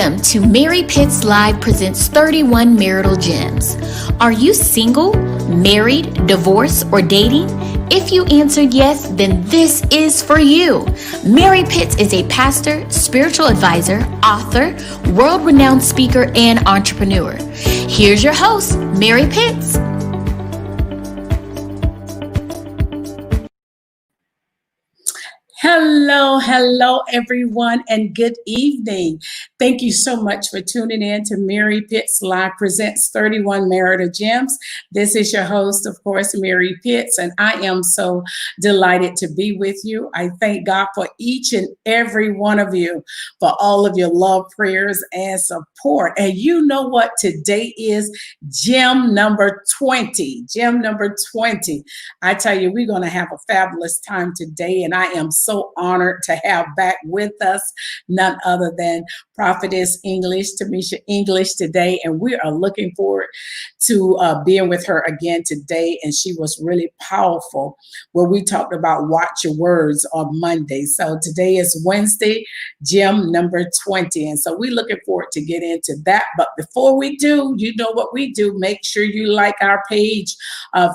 Welcome to Mary Pitts Live presents 31 Marital Gems. Are you single, married, divorced, or dating? If you answered yes, then this is for you. Mary Pitts is a pastor, spiritual advisor, author, world-renowned speaker, and entrepreneur. Here's your host, Mary Pitts. Hello, everyone, and good evening. Thank you so much for tuning in to Mary Pitts Live Presents 31 Marital Gems. This is your host, of course, Mary Pitts, and I am so delighted to be with you. I thank God for each and every one of you, for all of your love, prayers, and support. And you know what today is? Gem number 20. Gem number 20. I tell you, we're going to have a fabulous time today, and I am so honored to have back with us none other than Prophetess Tamesha today, and we are looking forward to being with her again today. And she was really powerful where we talked about watch your words on Monday. So today is Wednesday, gem number 20, and so we're looking forward to get into that. But before we do, you know what we do. Make sure you like our page on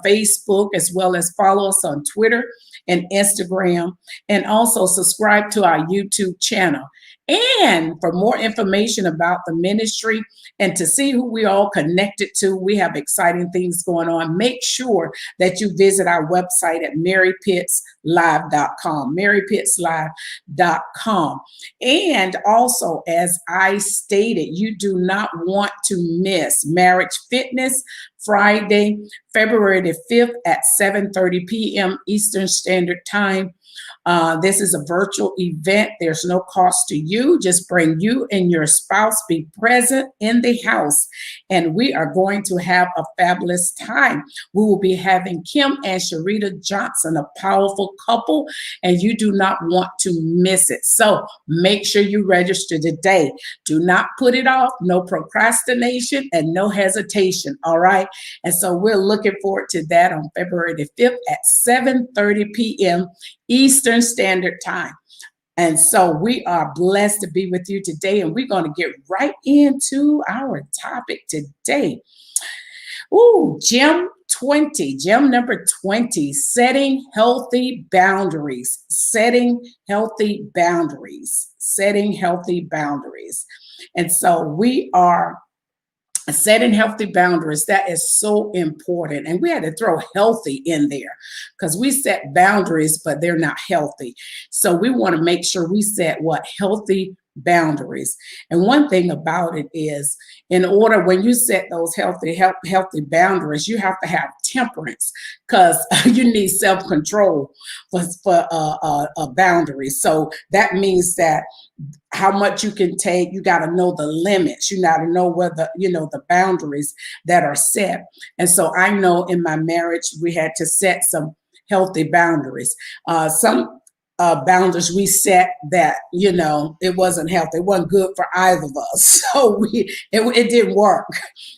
Facebook, as well as follow us on Twitter and Instagram, and also subscribe to our YouTube channel. And for more information about the ministry and to see who we all connected to, we have exciting things going on. Make sure that you visit our website at marypittslive.com, marypittslive.com. And also, as I stated, you do not want to miss Marriage Fitness Friday, February the 5th at 7:30 p.m. Eastern Standard Time. This is a virtual event. There's no cost to you. Just bring you and your spouse, be present in the house, and we are going to have a fabulous time. We will be having Kim and Sharita Johnson, a powerful couple, and you do not want to miss it. So make sure you register today. Do not put it off. No procrastination and no hesitation. All right. And so we're looking forward to that on February the 5th at 7:30 p.m. Eastern Standard Time. And so we are blessed to be with you today, and we're going to get right into our topic today. Gem 20, gem number 20, setting healthy boundaries, setting healthy boundaries, setting healthy boundaries. And so we are setting healthy boundaries. That is so important. And we had to throw healthy in there because we set boundaries, but they're not healthy. So we want to make sure we set healthy boundaries. And one thing about it is, in order, when you set those healthy boundaries, you have to have temperance, because you need self-control for boundaries. So that means that how much you can take, you got to know the limits. You got to know whether, the boundaries that are set. And so I know in my marriage, we had to set some healthy boundaries. Some boundaries we set that, it wasn't healthy. It wasn't good for either of us. So it didn't work.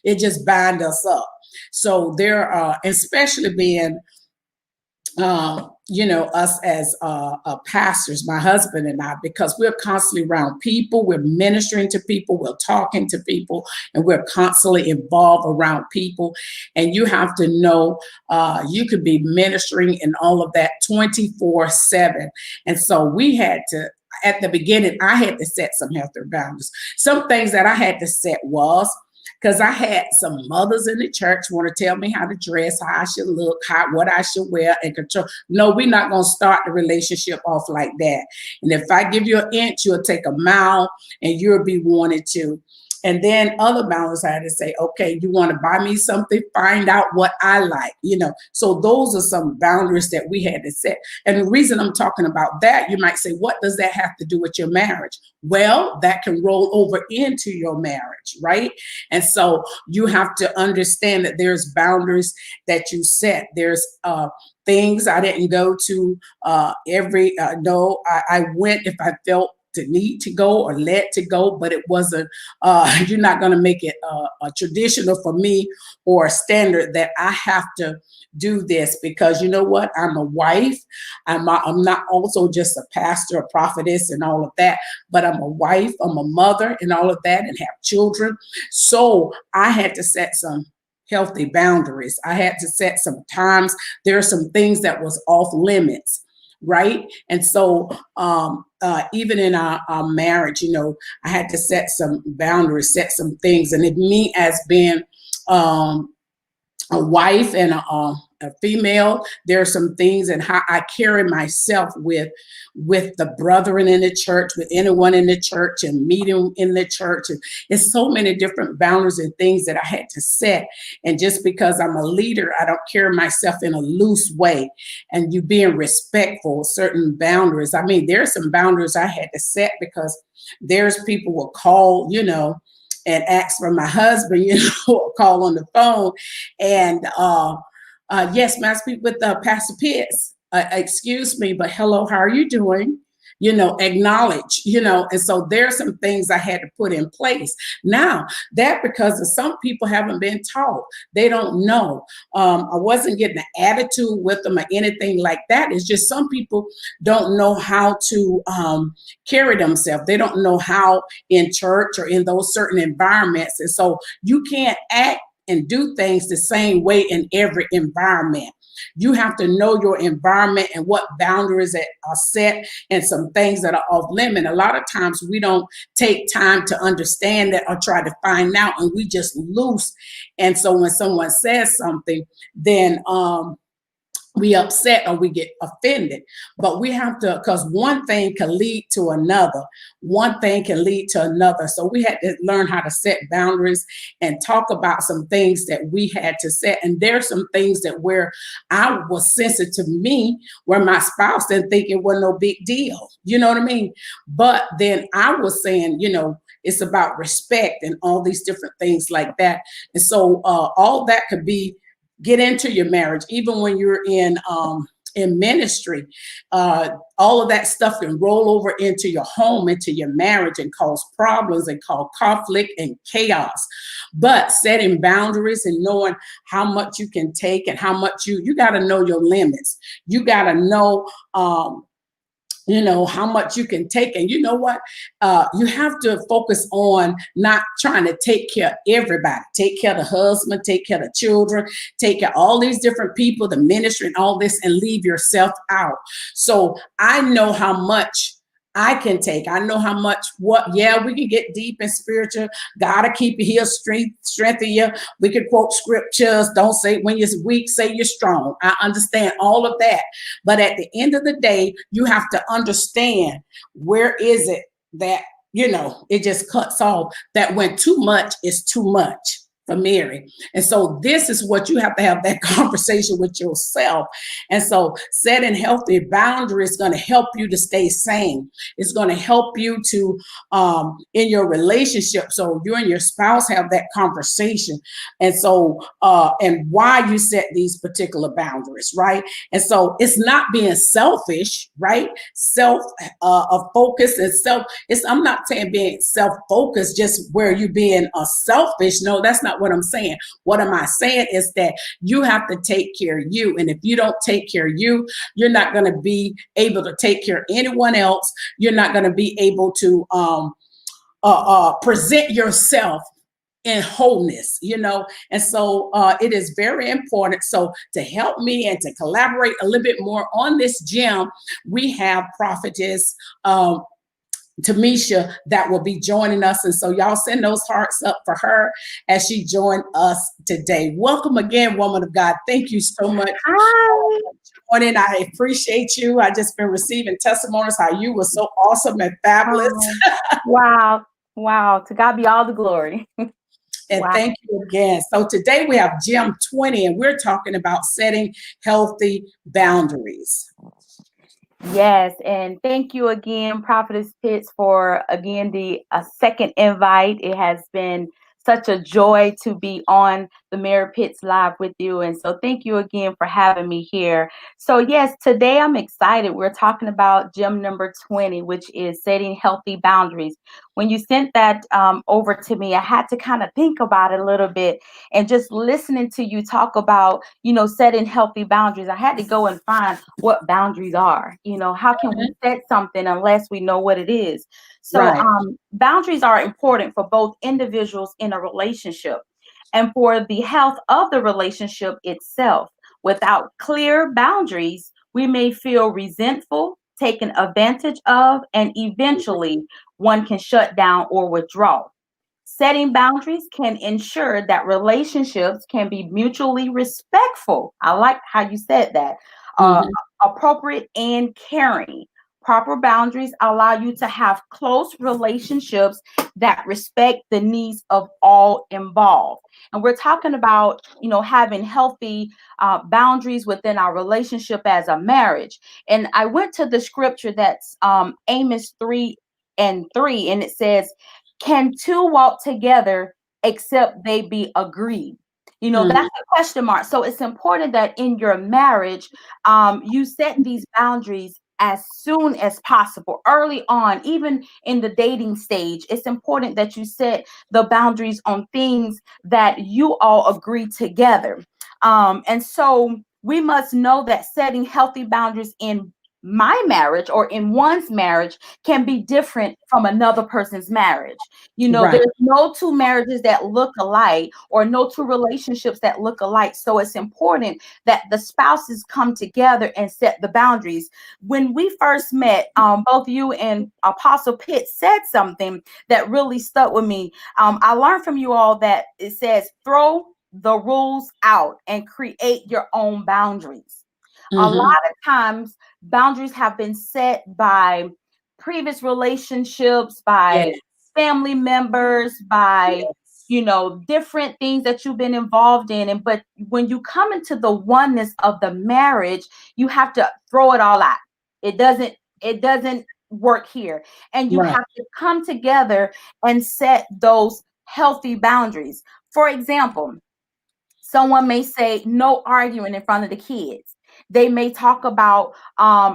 It just bound us up. So there are, especially being, us as pastors, my husband and I, because we're constantly around people, we're ministering to people, we're talking to people, and we're constantly involved around people. And you have to know you could be ministering and all of that 24/7. And so we had to, at the beginning, I had to set some healthy boundaries. Some things that I had to set was, because I had some mothers in the church want to tell me how to dress, how I should look, what I should wear, and control. No, we're not going to start the relationship off like that. And if I give you an inch, you'll take a mile, and you'll be wanted to. And then other boundaries, I had to say, okay, you want to buy me something, find out what I like, So those are some boundaries that we had to set. And the reason I'm talking about that, you might say, what does that have to do with your marriage? Well, that can roll over into your marriage, right? And so you have to understand that there's boundaries that you set. There's things I didn't go to I went if I felt to need to go or led to go, but it wasn't. You're not going to make it a traditional for me or a standard that I have to do this because you know what? I'm a wife. I'm not also just a pastor, a prophetess, and all of that, but I'm a wife. I'm a mother, and all of that, and have children. So I had to set some healthy boundaries. I had to set some times. There are some things that was off limits, right? And so even in our marriage, you know, I had to set some boundaries, set some things, and it me as being um, a wife and a female, there are some things and how I carry myself with the brethren in the church, with anyone in the church, and meeting in the church. And it's so many different boundaries and things that I had to set. And just because I'm a leader, I don't carry myself in a loose way. And you being respectful, certain boundaries. I mean, there are some boundaries I had to set because there's people will call, you know, and ask for my husband, you know, call on the phone. And yes, may I speak with Pastor Pitts? Excuse me, but hello, how are you doing? You know, acknowledge, you know, and so there's some things I had to put in place. Now, that because of some people haven't been taught, they don't know. I wasn't getting an attitude with them or anything like that. It's just some people don't know how to carry themselves. They don't know how in church or in those certain environments. And so you can't act and do things the same way in every environment. You have to know your environment and what boundaries that are set and some things that are off limit. A lot of times we don't take time to understand that or try to find out, and we just loose. And so when someone says something, then we upset or we get offended. But we have to, because one thing can lead to another. One thing can lead to another. So we had to learn how to set boundaries and talk about some things that we had to set. And there's some things that where I was sensitive to me, where my spouse didn't think it was no big deal. You know what I mean? But then I was saying, you know, it's about respect and all these different things like that. And so all that could be get into your marriage, even when you're in ministry. All of that stuff can roll over into your home, into your marriage, and cause problems and cause conflict and chaos. But setting boundaries and knowing how much you can take and how much you got to know your limits. You got to know you know how much you can take. And you know what, you have to focus on not trying to take care of everybody. Take care of the husband, take care of the children, take care of all these different people, the ministry and all this, and leave yourself out. So I know how much I can take. I know how much what, yeah, we can get deep and spiritual. Gotta keep you here, strengthen you. We can quote scriptures. Don't say when you're weak, say you're strong. I understand all of that. But at the end of the day, you have to understand where is it that, you know, it just cuts off, that when too much is too much for Mary. And so this is what you have to have that conversation with yourself. And so setting healthy boundaries is going to help you to stay sane. It's going to help you to in your relationship. So you and your spouse have that conversation. And so and why you set these particular boundaries, right? And so it's not being selfish, right? Self focus and self. I'm not saying being self-focused just where you being selfish. No, that's not what I'm saying. What am I saying is that you have to take care of you. And if you don't take care of you, you're not going to be able to take care of anyone else. You're not going to be able to present yourself in wholeness, you know. And so it is very important. So to help me and to collaborate a little bit more on this gem, we have Prophetess Tamesha that will be joining us. And so y'all send those hearts up for her as she joined us today. Welcome again, woman of God. Thank you so much. Hi. For joining. I appreciate you. I just been receiving testimonies how you were so awesome and fabulous. Wow. Wow. To God be all the glory. And Wow. thank you again. So today we have Gem 20, and we're talking about setting healthy boundaries. Yes. And thank you again, Prophetess Pitts, for again the second invite. It has been such a joy to be on the Mary Pitts Live with you. And so thank you again for having me here. So yes, today I'm excited. We're talking about gem number 20, which is setting healthy boundaries. When you sent that over to me, I had to kind of think about it a little bit, and just listening to you talk about, setting healthy boundaries, I had to go and find what boundaries are. How can we set something unless we know what it is? So Right. boundaries are important for both individuals in a relationship and for the health of the relationship itself. Without clear boundaries, we may feel resentful, taken advantage of, and eventually one can shut down or withdraw. Setting boundaries can ensure that relationships can be mutually respectful. I like how you said that. Uh, Mhm. Appropriate and caring. Proper boundaries allow you to have close relationships that respect the needs of all involved. And we're talking about, having healthy boundaries within our relationship as a marriage. And I went to the scripture that's Amos 3:3, and it says, can two walk together except they be agreed? That's Mhm. a question mark. So it's important that in your marriage, you set these boundaries as soon as possible, early on, even in the dating stage. It's important that you set the boundaries on things that you all agree together. And so we must know that setting healthy boundaries in my marriage or in one's marriage can be different from another person's marriage. Right. There's no two marriages that look alike or no two relationships that look alike. So it's important that the spouses come together and set the boundaries. When we first met, both you and Apostle Pitt said something that really stuck with me. I learned from you all that it says, throw the rules out and create your own boundaries. A lot Mhm. of times, boundaries have been set by previous relationships, by Yes. family members, by Yes. different things that you've been involved in. And but when you come into the oneness of the marriage, you have to throw it all out. It doesn't work here. And you Right. have to come together and set those healthy boundaries. For example, someone may say no arguing in front of the kids. They may talk about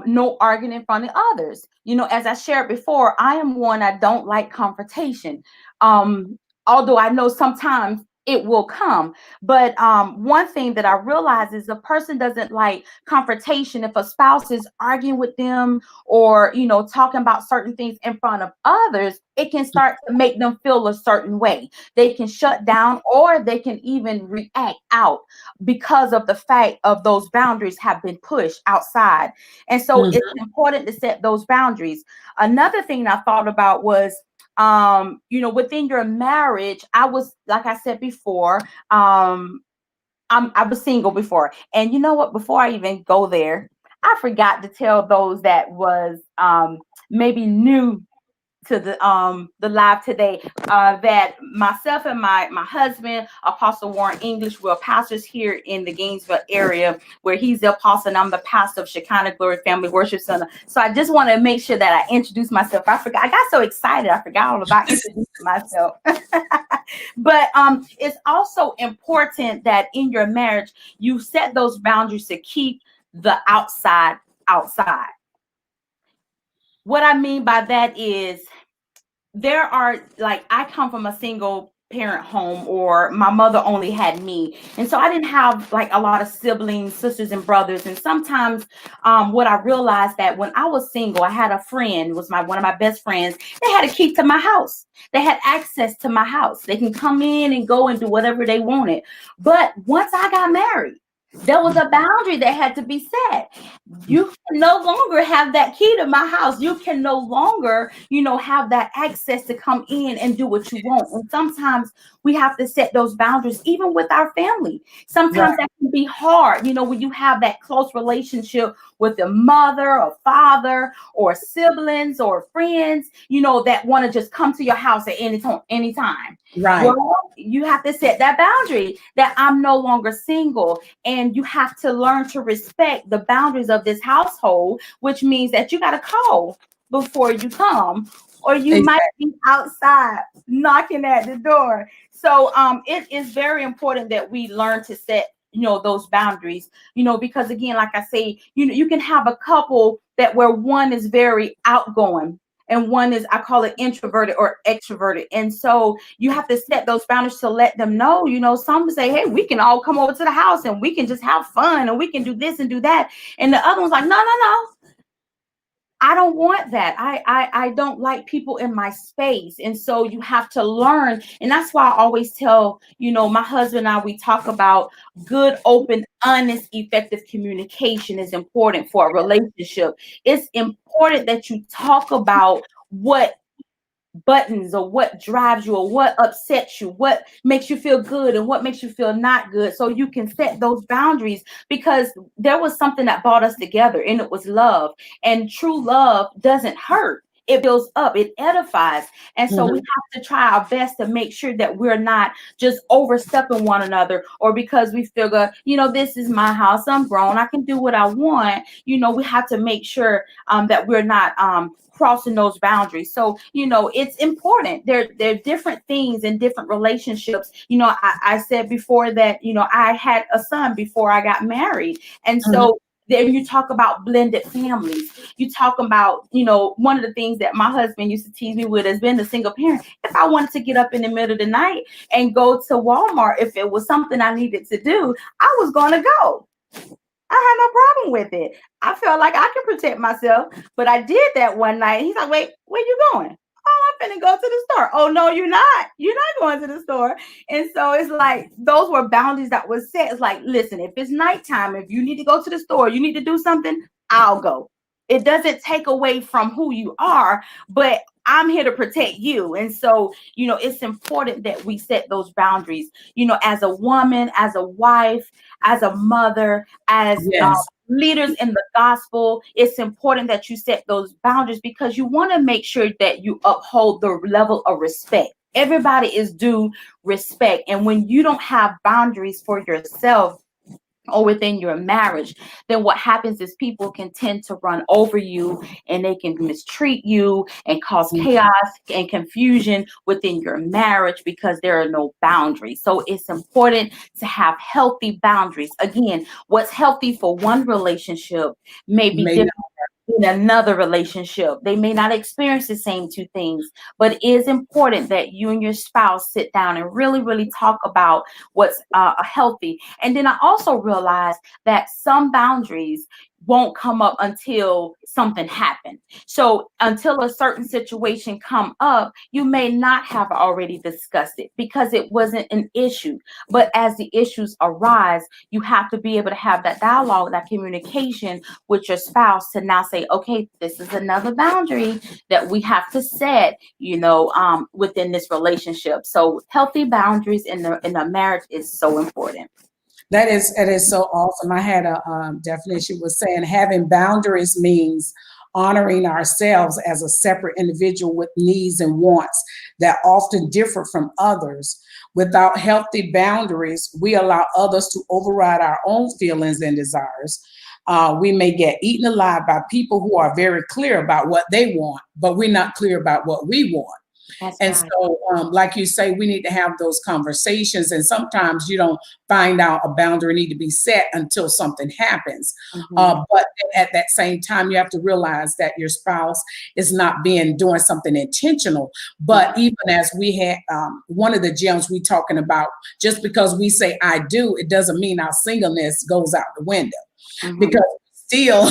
no arguing in front of others. As I shared before, I am one, I don't like confrontation. Although I know sometimes it will come. But one thing that I realize is a person doesn't like confrontation if a spouse is arguing with them or, talking about certain things in front of others. It can start to make them feel a certain way. They can shut down or they can even react out because of the fact of those boundaries have been pushed outside. And so it's Mhm. important to set those boundaries. Another thing I thought about was within your marriage, I was, like I said before, I was single before. And you know what? Before I even go there, I forgot to tell those that was maybe new to the live today, that myself and my husband, Apostle Warren English, we're pastors here in the Gainesville area, where he's the apostle and I'm the pastor of Shekinah Glory Family Worship Center. So I just want to make sure that I introduce myself. I forgot. I got so excited. I forgot all about introducing myself. But it's also important that in your marriage you set those boundaries to keep the outside outside. What I mean by that is, there are, like, I come from a single parent home, or my mother only had me, and so I didn't have like a lot of siblings, sisters and brothers. And sometimes what I realized, that when I was single, I had a friend, was my one of my best friends. They had a key to my house. They had access to my house. They can come in and go and do whatever they wanted. But once I got married, there was a boundary that had to be set. You can no longer have that key to my house. You can no longer, have that access to come in and do what you want. And sometimes we have to set those boundaries, even with our family. Right. Sometimes that can be hard, when you have that close relationship with a mother or father or siblings or friends, that want to just come to your house at any time. Right. Well, you have to set that boundary that I'm no longer single, and you have to learn to respect the boundaries of this household, which means that you got to call before you come, or you might Exactly. be outside knocking at the door. So it is very important that we learn to set, those boundaries, because again, like I say, you can have a couple that where one is very outgoing and one is, I call it, introverted or extroverted. And so you have to set those boundaries to let them know, some say, hey, we can all come over to the house and we can just have fun and we can do this and do that. And the other one's like, no, no, no, I don't want that. I don't like people in my space. And so you have to learn. And that's why I always tell, my husband and I, we talk about good, open, honest, effective communication is important for a relationship. It's important that you talk about what buttons or what drives you or what upsets you, what makes you feel good and what makes you feel not good, so you can set those boundaries, because there was something that brought us together, and it was love. And true love doesn't hurt. It builds up, it edifies. And so we Mhm. have to try our best to make sure that we're not just overstepping one another, or because we feel good, this is my house, I'm grown, I can do what I want. We have to make sure that we're not crossing those boundaries. So, it's important. There are different things in different relationships. I said before that, I had a son before I got married. And Mhm. so then you talk about blended families. You talk about, one of the things that my husband used to tease me with as being a single parent. If I wanted to get up in the middle of the night and go to Walmart, if it was something I needed to do, I was going to go. I had no problem with it. I felt like I could protect myself, but I did that one night. He's like, wait, where you going? Oh, I'm finna go to the store. Oh, no, you're not. You're not going to the store. And so it's like, those were boundaries that was set. It's like, listen, if it's nighttime, if you need to go to the store, you need to do something, I'll go. It doesn't take away from who you are, but I'm here to protect you. And so, it's important that we set those boundaries, as a woman, as a wife, as a mother, as Yes. leaders in the gospel. It's important that you set those boundaries because you want to make sure that you uphold the level of respect. Everybody is due respect. And when you don't have boundaries for yourself or within your marriage, then what happens is people can tend to run over you, and they can mistreat you and cause Mhm. chaos and confusion within your marriage because there are no boundaries. So it's important to have healthy boundaries. Again, what's healthy for one relationship may be May different in another relationship. They may not experience the same two things, but it is important that you and your spouse sit down and really, really talk about what's healthy. And then I also realized that some boundaries won't come up until something happened. So until a certain situation come up, you may not have already discussed it because it wasn't an issue. But as the issues arise, you have to be able to have that dialogue, that communication with your spouse to now say, okay, this is another boundary that we have to set, within this relationship. So healthy boundaries in a marriage is so important. That is so awesome. I had a definition was saying having boundaries means honoring ourselves as a separate individual with needs and wants that often differ from others. Without healthy boundaries, we allow others to override our own feelings and desires. We may get eaten alive by people who are very clear about what they want, but we're not clear about what we want. That's And right. so, like you say, we need to have those conversations. And sometimes you don't find out a boundary need to be set until something happens. Mhm. But at that same time, you have to realize that your spouse is not being doing something intentional. But even as we had one of the gems we talking about, just because we say I do, it doesn't mean our singleness goes out the window Mhm. because we still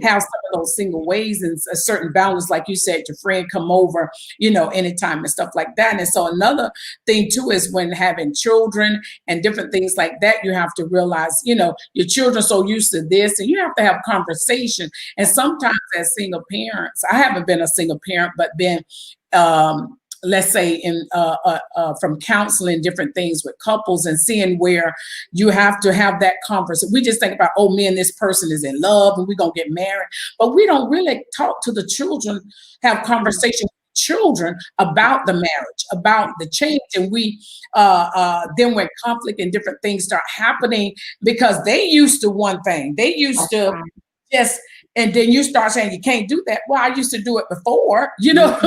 have some of those single ways and a certain balance, like you said, your friend come over, anytime and stuff like that. And so another thing too is when having children and different things like that, you have to realize, your children so used to this, and you have to have conversation. And sometimes as single parents, I haven't been a single parent, but been let's say in from counseling different things with couples and seeing where you have to have that conversation. We just think about, oh, me and this person is in love and we're gonna get married, but we don't really talk to the children, have conversation with children about the marriage, about the change. And we then when conflict and different things start happening, because they used to one thing, they used That's to right. just, and then you start saying you can't do that. Well, I used to do it before, you know.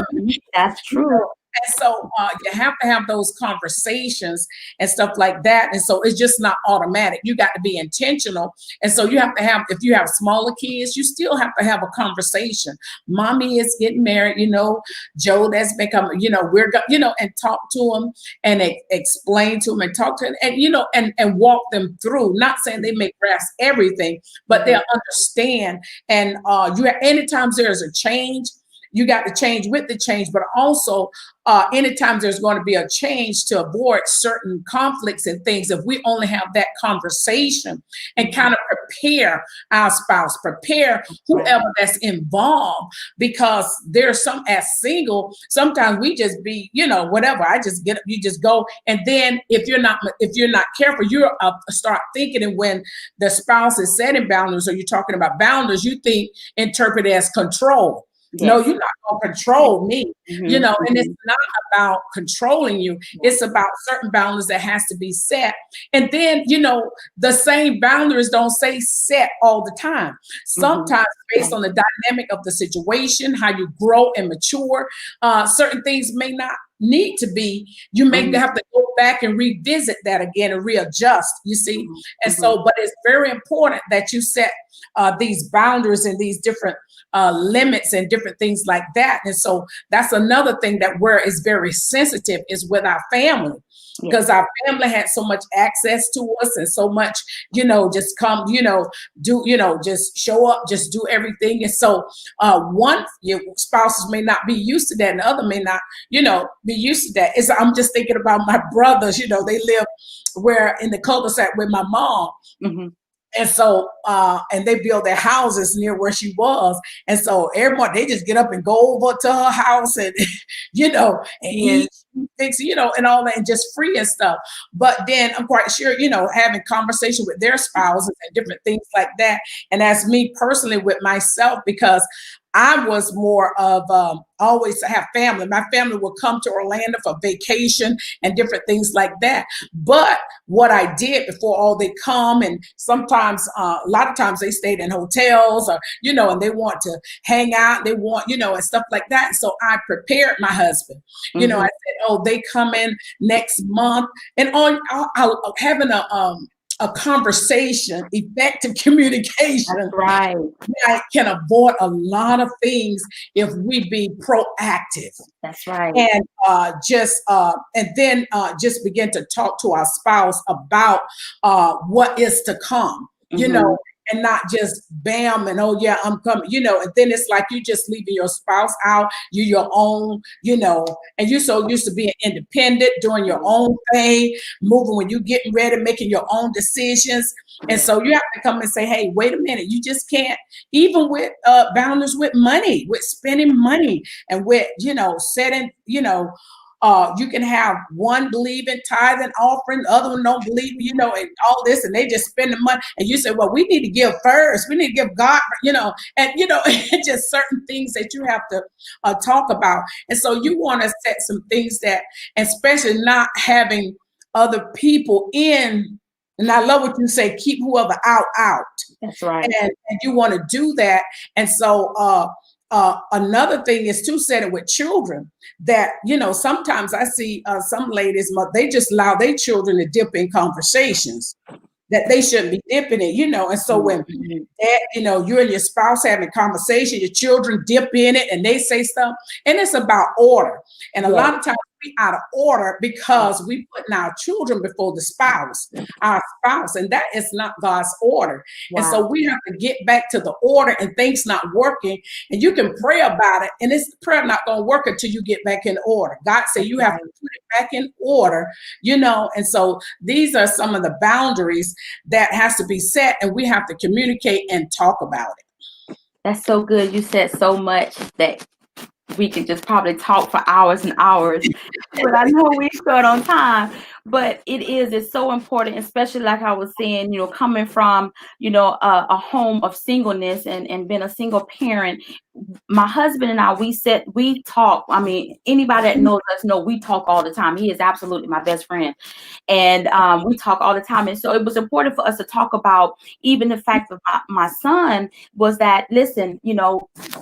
That's You know, true. and so you have to have those conversations and stuff like that. And so it's just not automatic. You got to be intentional. And so you have to have, if you have smaller kids, you still have to have a conversation. Mommy is getting married, you know, Joe that's become, you know, you know, and talk to them and explain to them and talk to them and, you know, and walk them through, not saying they may grasp everything, but they'll understand. And anytime there's a change, you got to change with the change, but also anytime there's going to be a change to avoid certain conflicts and things, if we only have that conversation and kind of prepare our spouse, prepare whoever that's involved, because there's some as single, sometimes we just be, you know, whatever. I just get up, you just go. And then if you're not careful, you start thinking, and when the spouse is setting boundaries or you're talking about boundaries, you interpret it as control. Yes. No, you're not going to control me, you know, and it's not about controlling you. It's about certain boundaries that has to be set. And then, you know, the same boundaries don't say set all the time. Sometimes based on the dynamic of the situation, how you grow and mature, certain things may not need to be. You may have to go back and revisit that again and readjust, you see. And so, but it's very important that you set these boundaries and these different limits and different things like that. And so that's another thing that where is very sensitive is with our family, because our family had so much access to us and so much, you know, just come, you know, do, you know, just show up, just do everything. And so one, your spouses may not be used to that and the other may not, you know, be used to that. I'm just thinking about my brothers, you know, they live where in the cul-de-sac with my mom. And so, and they build their houses near where she was. And so everyone, they just get up and go over to her house and, you know, and eat, fix, you know, and all that, and just free and stuff. But then I'm quite sure, you know, having conversation with their spouses and different things like that. And as me personally with myself, because I was more of always have family. My family would come to Orlando for vacation and different things like that. But what I did before all they come, and sometimes a lot of times they stayed in hotels or, you know, and they want to hang out, they want, you know, and stuff like that. So I prepared my husband. You know, I said, oh, they come in next month, and having a conversation, effective communication. That's right. I can avoid a lot of things if we be proactive. That's right. And then just begin to talk to our spouse about what is to come, you know, and not just bam and oh yeah, I'm coming, you know, and then it's like you just leaving your spouse out, you your own, you know, and you're so used to being independent, doing your own thing, moving when you getting ready, making your own decisions. And so you have to come and say, hey, wait a minute, you just can't, even with boundaries with money, with spending money and with, you know, setting, you know, you can have one believe in tithe and offering, the other one don't believe, you know, and all this, and they just spend the money. And you say, well, we need to give first. We need to give God, you know, and, you know, just certain things that you have to talk about. And so you want to set some things that, especially not having other people in. And I love what you say, keep whoever out. That's right. And you want to do that. And so, another thing is to set it with children that, you know, sometimes I see some ladies, they just allow their children to dip in conversations that they shouldn't be dipping in, you know. And so when that, you know, you and your spouse having a conversation, your children dip in it and they say stuff, and it's about order. And a lot of times we out of order because we putting our children before our spouse, and that is not God's order. And so we have to get back to the order, and things not working, and you can pray about it, and this prayer not going to work until you get back in order. God said you have to put it back in order, you know. And so these are some of the boundaries that has to be set, and we have to communicate and talk about it. That's so good. You said so much that we could just probably talk for hours and hours, but I know we short on time. But it's so important, especially like I was saying, you know, coming from, you know, a home of singleness and being a single parent, my husband and I, we talk. I mean, anybody that knows us know we talk all the time. He is absolutely my best friend. And we talk all the time. And so it was important for us to talk about even the fact that my son was that, listen,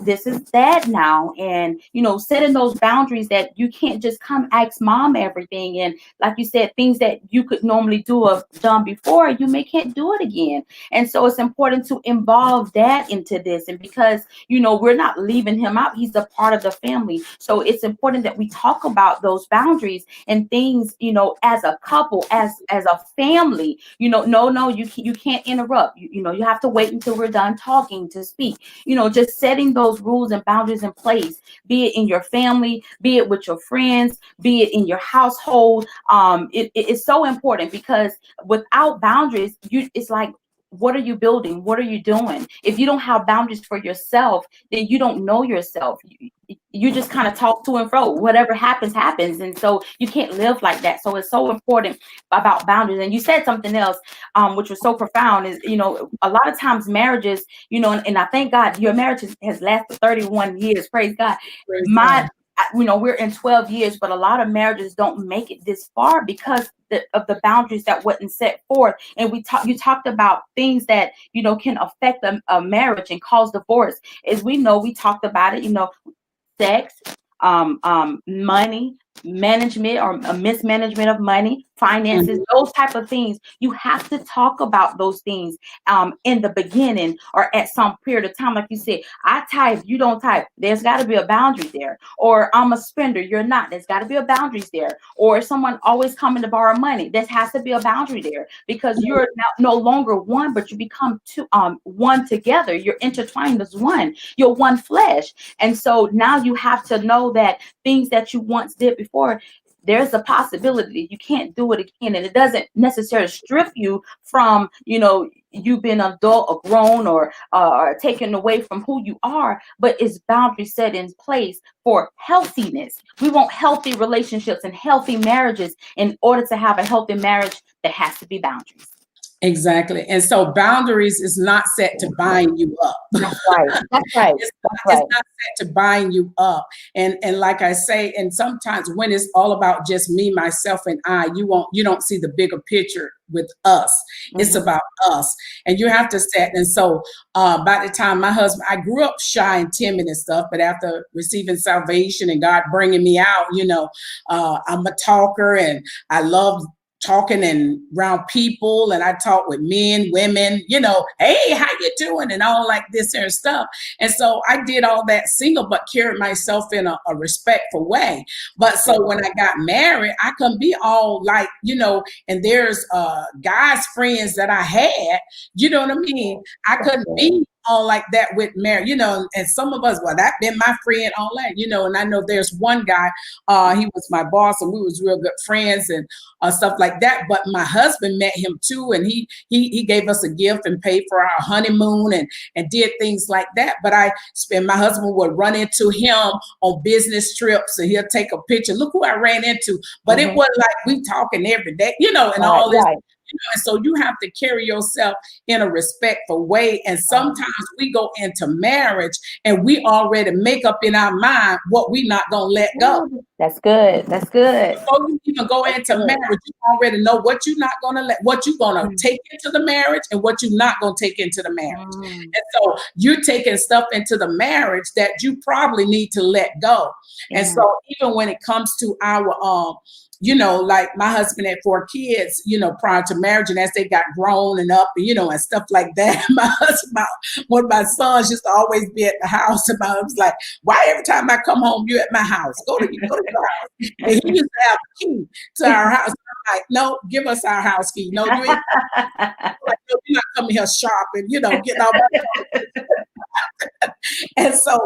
this is dad now. And, setting those boundaries that you can't just come ask mom everything. And like you said, things that you could normally do or done before, you may can't do it again. And so it's important to involve dad into this. And because, we're not leaving him out, he's a part of the family. So it's important that we talk about those boundaries and things, as a couple, as a family. No, you can't interrupt. You have to wait until we're done talking to speak. Just setting those rules and boundaries in place, be it in your family, be it with your friends, be it in your household. It is so important, because without boundaries, it's like, what are you building? What are you doing? If you don't have boundaries for yourself, then you don't know yourself. You just kind of talk to and fro. Whatever happens, happens. And so you can't live like that. So it's so important about boundaries. And you said something else, which was so profound, is, a lot of times marriages, and I thank God your marriage has lasted 31 years. Praise God. Praise God. We're in 12 years, but a lot of marriages don't make it this far because of the boundaries that wasn't set forth. And you talked about things that, can affect a marriage and cause divorce. As we know, we talked about it, sex, money, management or a mismanagement of money, finances, those type of things. You have to talk about those things in the beginning or at some period of time. Like you said, I type, you don't type. There's got to be a boundary there. Or I'm a spender, you're not. There's got to be a boundaries there. Or someone always coming to borrow money. There has to be a boundary there, because you're now no longer one, but you become two, one together. You're intertwined as one. You're one flesh. And so now you have to know that things that you once did before, there's a possibility you can't do it again. And it doesn't necessarily strip you from, you being an adult or grown or taken away from who you are, but it's boundaries set in place for healthiness. We want healthy relationships and healthy marriages. In order to have a healthy marriage, there has to be boundaries. Exactly. And so boundaries is not set to bind you up. That's right. That's right. It's not set to bind you up. And like I say, and sometimes when it's all about just me, myself, and I, you don't see the bigger picture with us. It's about us. And you have to set. And so by the time my husband, I grew up shy and timid and stuff, but after receiving salvation and God bringing me out, I'm a talker and I love talking and around people, and I talk with men, women, hey, how you doing, and all like this and stuff. And so I did all that single, but carried myself in a respectful way. But so when I got married, I couldn't be all like, and there's guys friends that I had, you know what I mean? I couldn't be all like that with Mary, and some of us, well, that been my friend, all that, and I know there's one guy, he was my boss and we was real good friends and stuff like that. But my husband met him too, and he gave us a gift and paid for our honeymoon and did things like that. But my husband would run into him on business trips and he'll take a picture. Look who I ran into. But it wasn't like we talking every day, and all this. Right. And so you have to carry yourself in a respectful way. And sometimes we go into marriage and we already make up in our mind what we're not going to let go. That's good. That's good. Before you even go into marriage, you already know what you're not going to what you're going to take into the marriage and what you're not going to take into the marriage. And so you're taking stuff into the marriage that you probably need to let go. And so even when it comes to our like my husband had 4 kids, prior to marriage, and as they got grown and up, and stuff like that, one of my sons used to always be at the house, and I was like, why every time I come home, you're at my house? Go to your house. And he used to have a key to our house. I'm like, no, give us our house key. No, you ain't. Like, no, you're not coming here shopping, getting all that. And so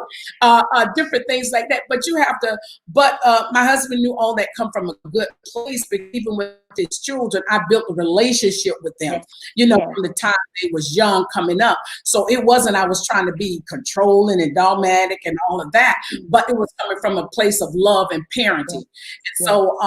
different things like that. But you have to, my husband knew all that come from a good place, but even with his children, I built a relationship with them, from the time they was young coming up. So it wasn't, I was trying to be controlling and dogmatic and all of that, but it was coming from a place of love and parenting. And so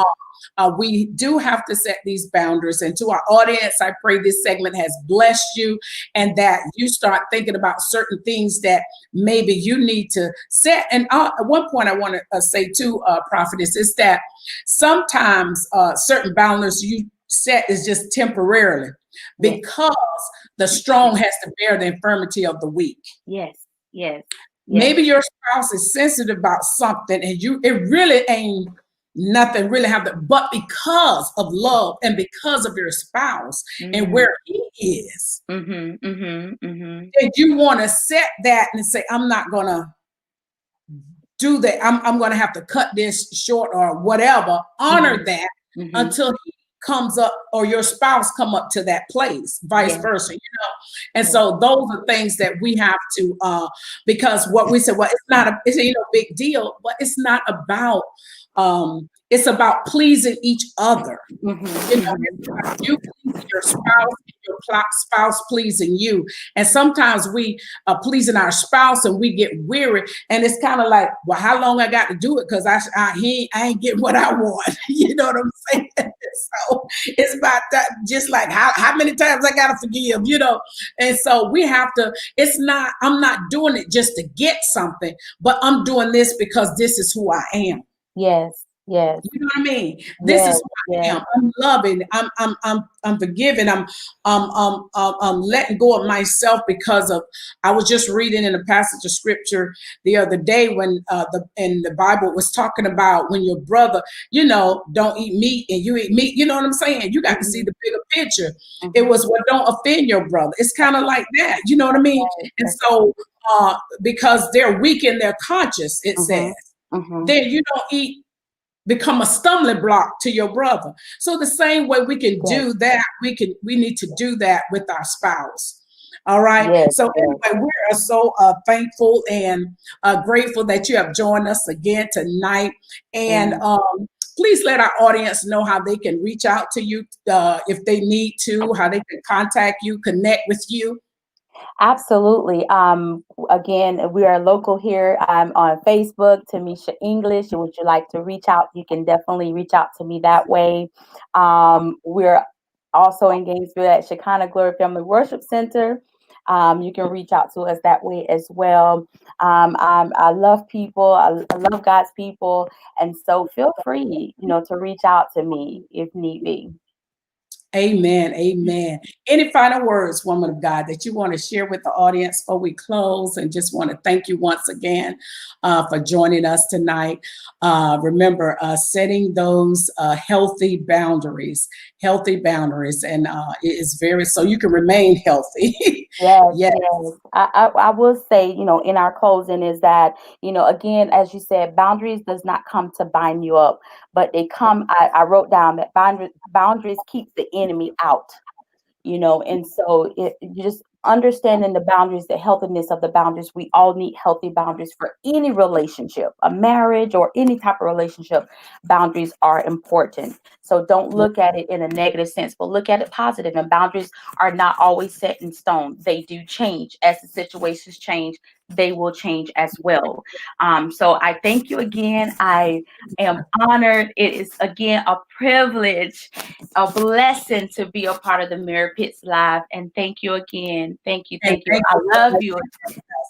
we do have to set these boundaries. And to our audience, I pray this segment has blessed you and that you start thinking about certain things that maybe you need to set. And at one point I want to say too, Prophetess, is that sometimes certain boundaries you set is just temporarily because the strong has to bear the infirmity of the weak. Yes, yes. Maybe your spouse is sensitive about something and it really ain't nothing really happening, but because of love and because of your spouse and where he is, and you want to set that and say, I'm not gonna do that. I'm gonna have to cut this short or whatever. Honor that until he comes up or your spouse come up to that place, vice versa, And so those are things that we have to because what we said, well, it's a big deal, but it's not about it's about pleasing each other. You pleasing your spouse, your spouse pleasing you. And sometimes we are pleasing our spouse and we get weary. And it's kind of like, well, how long I got to do it? Because I ain't getting what I want. You know what I'm saying? So it's about that, just like how many times I got to forgive, And so we have to, I'm not doing it just to get something, but I'm doing this because this is who I am. Yes. Yes. You know what I mean? This is who I am. I'm loving. I'm forgiving. I'm letting go of myself because of. I was just reading in a passage of scripture the other day when the Bible was talking about when your brother, don't eat meat and you eat meat. You know what I'm saying? You got to see the bigger picture. It was, well, don't offend your brother. It's kind of like that. You know what I mean? And so because they're weak in their conscience, it says, then you don't become a stumbling block to your brother. So the same way we can do that, we need to do that with our spouse. All right. Yes, so anyway, we are so thankful and grateful that you have joined us again tonight. And please let our audience know how they can reach out to you if they need to, how they can contact you, connect with you. Absolutely. Again, we are local here. I'm on Facebook, Tamesha English. Would you like to reach out? You can definitely reach out to me that way. We're also engaged with at Shekinah Glory Family Worship Center. You can reach out to us that way as well. I love people. I love God's people. And so feel free, to reach out to me if need be. Amen. Amen. Any final words, woman of God, that you want to share with the audience before we close? And just want to thank you once again for joining us tonight. Remember, setting those healthy boundaries, and it is very, so you can remain healthy. Yes. I will say, in our closing is that, again, as you said, boundaries does not come to bind you up, but they come, I wrote down that boundaries keep the enemy out, and so you just understanding the boundaries, the healthiness of the boundaries. We all need healthy boundaries for any relationship, a marriage or any type of relationship. Boundaries are important. So don't look at it in a negative sense, but look at it positive. And boundaries are not always set in stone. They do change as the situations change. They will change as well. So I thank you again. I am honored. It is again a privilege, a blessing to be a part of the Mary Pitts Live. And thank you again. Thank you. I love you.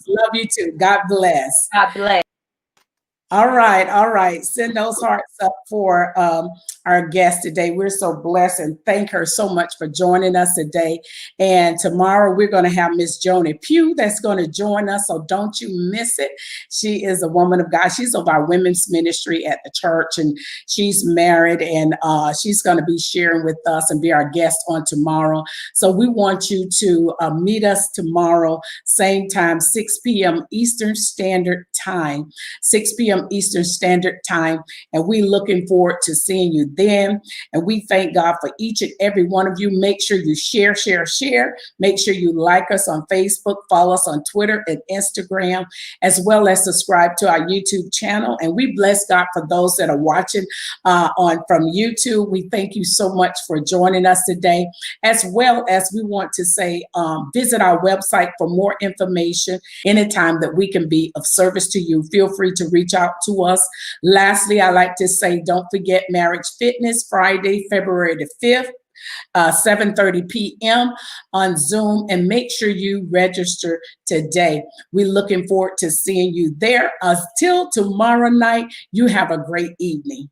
Love you too. God bless. God bless. All right. Send those hearts up for our guest today. We're so blessed and thank her so much for joining us today. And tomorrow we're going to have Miss Joni Pugh that's going to join us. So don't you miss it. She is a woman of God. She's of our women's ministry at the church, and she's married, and she's going to be sharing with us and be our guest on tomorrow. So we want you to meet us tomorrow, same time, 6 p.m. Eastern Standard Time, 6 p.m. Eastern Standard Time. And we're looking forward to seeing you then. And we thank God for each and every one of you. Make sure you share. Make sure you like us on Facebook, follow us on Twitter and Instagram, as well as subscribe to our YouTube channel. And we bless God for those that are watching from YouTube. We thank you so much for joining us today, as well as we want to say, visit our website for more information anytime that we can be of service to you. Feel free to reach out to us. Lastly, I like to say, don't forget Marriage Fitness, Friday, February the 5th. 7:30 p.m. on Zoom, and make sure you register today. We're looking forward to seeing you there. Until tomorrow night, you have a great evening.